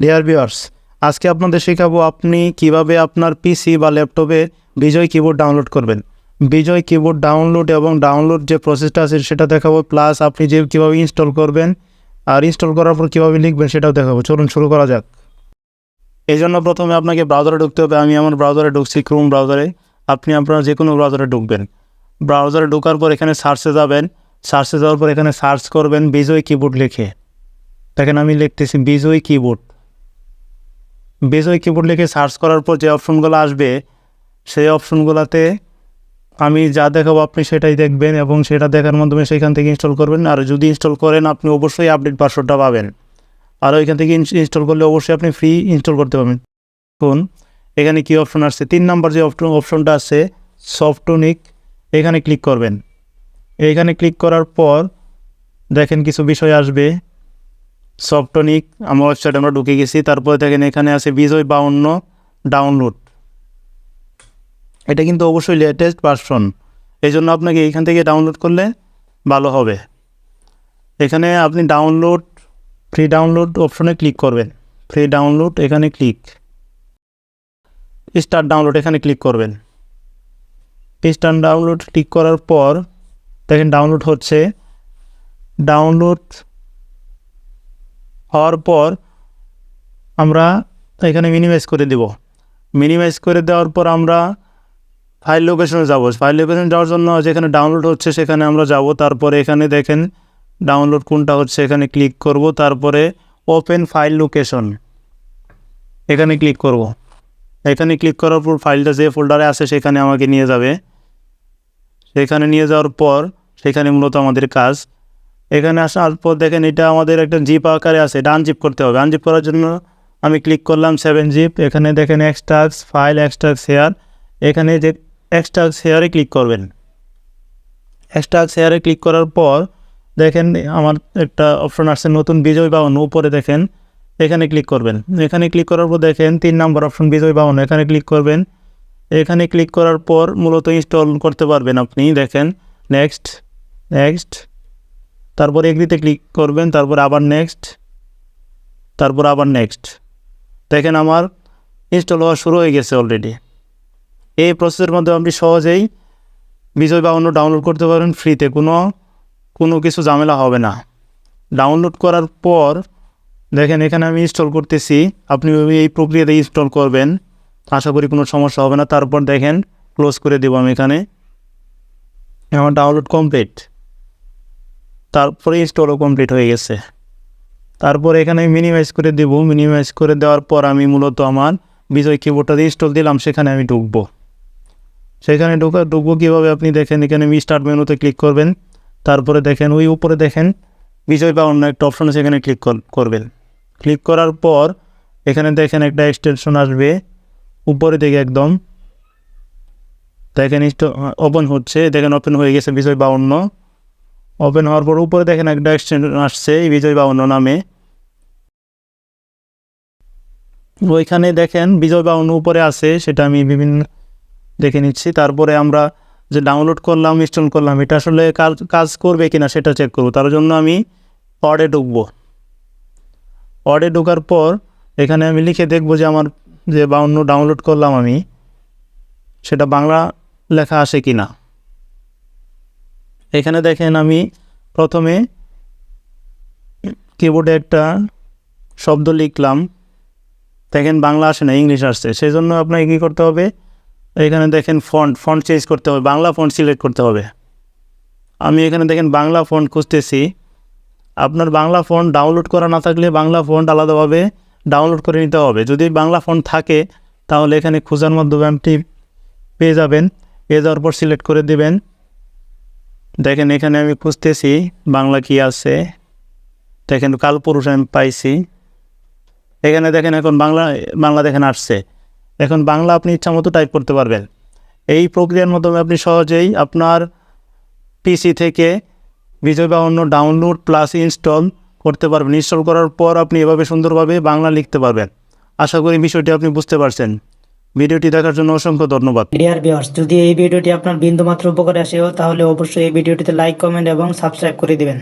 Dear viewers, আজকে আপনাদের শেখাবো আপনি কিভাবে আপনার পিসি বা ল্যাপটপে বিজয় কিবোর্ড ডাউনলোড করবেন। বিজয় কিবোর্ড ডাউনলোড এবং ডাউনলোড যে প্রসেসটা আছে সেটা দেখাবো, প্লাস আপনি যে কীভাবে ইনস্টল করবেন আর ইনস্টল করার পর কীভাবে লিখবেন সেটাও দেখাবো। চলুন শুরু করা যাক। এই জন্য প্রথমে আপনাকে ব্রাউজারে ঢুকতে হবে। আমি আমার ব্রাউজারে ঢুকছি, ক্রোম ব্রাউজারে। আপনি আপনার যে কোনো ব্রাউজারে ঢুকবেন। ব্রাউজারে ঢোকার পর এখানে সার্চে যাবেন। সার্চে যাওয়ার পর এখানে সার্চ করবেন বিজয় কিবোর্ড লিখে। দেখেন আমি লিখতেছি বিজয় কিবোর্ড। বিজয় কিবোর্ড লিখে সার্চ করার পর যে অপশনগুলো আসবে সেই অপশনগুলোতে আমি যা দেখাবো আপনি সেটাই দেখবেন এবং সেটা দেখার মাধ্যমে সেখান থেকে ইনস্টল করবেন। আর যদি ইনস্টল করেন আপনি অবশ্যই আপডেট ভার্সনটা পাবেন। আর ওইখান থেকে ইনস্টল করলে অবশ্যই আপনি ফ্রি ইনস্টল করতে পারবেন। এখন এখানে কী অপশন আসছে, 3 নাম্বার যে অপশনটা আছে সফটনিক, এখানে ক্লিক করবেন। এইখানে ক্লিক করার পর দেখেন কিছু বিষয় আসবে। সফটনিক আমার ওয়েবসাইটে আমরা ঢুকে গেছি। তারপরে দেখেন এখানে আছে বিজয় 52 ডাউনলোড। এটা কিন্তু অবশ্যই লেটেস্ট ভার্সন, এই জন্য আপনাকে এইখান থেকে ডাউনলোড করলে ভালো হবে। এখানে আপনি ডাউনলোড ফ্রি ডাউনলোড অপশনে ক্লিক করবেন। ফ্রি ডাউনলোড এখানে ক্লিক, স্টার্ট ডাউনলোড এখানে ক্লিক করবেন। স্টার্ট ডাউনলোড ক্লিক করার পর দেখেন ডাউনলোড হচ্ছে। ডাউনলোড হওয়ার পর আমরা এখানে মিনিমাইজ করে দেব। মিনিমাইজ করে দেওয়ার পর আমরা ফাইল লোকেশনে যাব। ফাইল লোকেশনে যাওয়ার জন্য যেখানে ডাউনলোড হচ্ছে সেখানে আমরা যাব। তারপরে এখানে দেখেন ডাউনলোড কোনটা হচ্ছে এখানে ক্লিক করব। তারপরে ওপেন ফাইল লোকেশন এখানে ক্লিক করব। এখানে ক্লিক করার পর ফাইলটা যে ফোল্ডারে আছে সেখানে আমাকে নিয়ে যাবে। সেখানে নিয়ে যাওয়ার পর সেখানে মূলত আমাদের কাজ। এখানে আসার পর দেখেন এটা আমাদের একটা জিপ আকারে আছে, এটা আনজিপ করতে হবে। আনজিপ করার জন্য আমি ক্লিক করলাম 7 জিপ। এখানে দেখেন এক্সট্রাক্টস ফাইল, এক্সট্রাক্টস হেয়ার। এখানে যে এক্সট্রাক্টস হেয়ারে ক্লিক করবেন। এক্সট্রাক্টস হেয়ারে ক্লিক করার পর দেখেন আমার একটা অপশন আসছে নতুন বিজয় 52, উপরে দেখেন এখানে ক্লিক করবেন। এখানে ক্লিক করার পর দেখেন 3 নাম্বার অপশন বিজয় 52, এখানে ক্লিক করবেন। এখানে ক্লিক করার পর মূলত ইনস্টল করতে পারবেন আপনি। দেখেন নেক্সট নেক্সট, তারপর এগ্রিতে ক্লিক করবেন, তারপর আবার নেক্সট, তারপর আবার নেক্সট। দেখেন আমার ইনস্টল হওয়া শুরু হয়ে গেছে অলরেডি। এই প্রসেসের মধ্যে আপনি সহজেই বিজয় 52 ডাউনলোড করতে পারেন ফ্রিতে, কোনো কিছু ঝামেলা হবে না। ডাউনলোড করার পর দেখেন এখানে আমি ইনস্টল করতেছি। আপনি এই প্রক্রিয়াতে ইনস্টল করবেন, আশা করি কোনো সমস্যা হবে না। তারপর দেখেন ক্লোজ করে দেবো আমি। এখানে আমার ডাউনলোড কমপ্লিট, তারপরে ইনস্টলও কমপ্লিট হয়ে গেছে। তারপর এখানে মিনিমাইজ করে দেব। মিনিমাইজ করে দেওয়ার পর আমি মূলত আমার বিজয় কিবোর্ডটা ইনস্টল দিলাম, সেখানে আমি ঢুকবো। সেখানে ঢুকবো কীভাবে আপনি দেখেন এখানে স্টার্ট মেনুতে ক্লিক করবেন। তারপরে দেখেন ওই উপরে দেখেন বিজয় 52 একটা অপশন আছে, এখানে ক্লিক করবেন। ক্লিক করার পর এখানে দেখেন একটা এক্সটেনশন আসবে উপরে দিকে একদম। দেখেন ওপেন হচ্ছে, দেখেন ওপেন হয়ে গেছে বিজয় 52। ওপেন হওয়ার পর উপরে দেখেন একটা এক্সটেনশন আসছে বিজয় 52 নামে। ওইখানে দেখেন বিজয় 52 উপরে আছে, সেটা আমি বিভিন্ন দেখে নিচ্ছি। তারপরে আমরা যে ডাউনলোড করলাম, ইনস্টল করলাম, এটা আসলে কাজ করবে কিনা সেটা চেক করব। তার জন্য আমি অর্ডে ঢুকবো। অর্ডে ঢোকার পর এখানে আমি লিখে দেখব যে আমার যে 52 ডাউনলোড করলাম আমি, সেটা বাংলা লেখা আসে কিনা। এখানে দেখেন আমি প্রথমে কিবোর্ডে একটা শব্দ লিখলাম, দেখেন বাংলা আসে না, ইংলিশ আসছে। সেই জন্য আপনাকে কী করতে হবে, এখানে দেখেন ফন্ট চেঞ্জ করতে হবে, বাংলা ফন্ট সিলেক্ট করতে হবে। আমি এখানে দেখেন বাংলা ফন্ট খুঁজতেছি। আপনার বাংলা ফন্ট ডাউনলোড করা না থাকলে বাংলা ফন্ট আলাদাভাবে ডাউনলোড করে নিতে হবে। যদি বাংলা ফন্ট থাকে তাহলে এখানে খোঁজার মাধ্যমে আপনি পেয়ে যাবেন। পেয়ে যাওয়ার পর সিলেক্ট করে দেবেন। দেখেন এখানে আমি খুঁজতেছি বাংলা কি আছে, দেখেন কালপুরুষ আমি পাইছি। এখানে দেখেন এখন বাংলা দেখেন আসছে। এখন বাংলা আপনি ইচ্ছা মতো টাইপ করতে পারবেন। এই প্রক্রিয়ার মাধ্যমে আপনি সহজেই আপনার পিসি থেকে বিজয় 52 ডাউনলোড প্লাস ইনস্টল করতে পারবেন। ইনস্টল করার পর আপনি এভাবে সুন্দরভাবে বাংলা লিখতে পারবেন। আশা করি বিষয়টি আপনি বুঝতে পারছেন। ভিডিওটি দেখার জন্য অসংখ্য ধন্যবাদ। ডিয়ার ভিউয়ার্স, যদি এই ভিডিওটি আপনার বিন্দুমাত্র উপকারে আসে তাহলে অবশ্যই এই ভিডিওটিতে লাইক, কমেন্ট এবং সাবস্ক্রাইব করে দিবেন।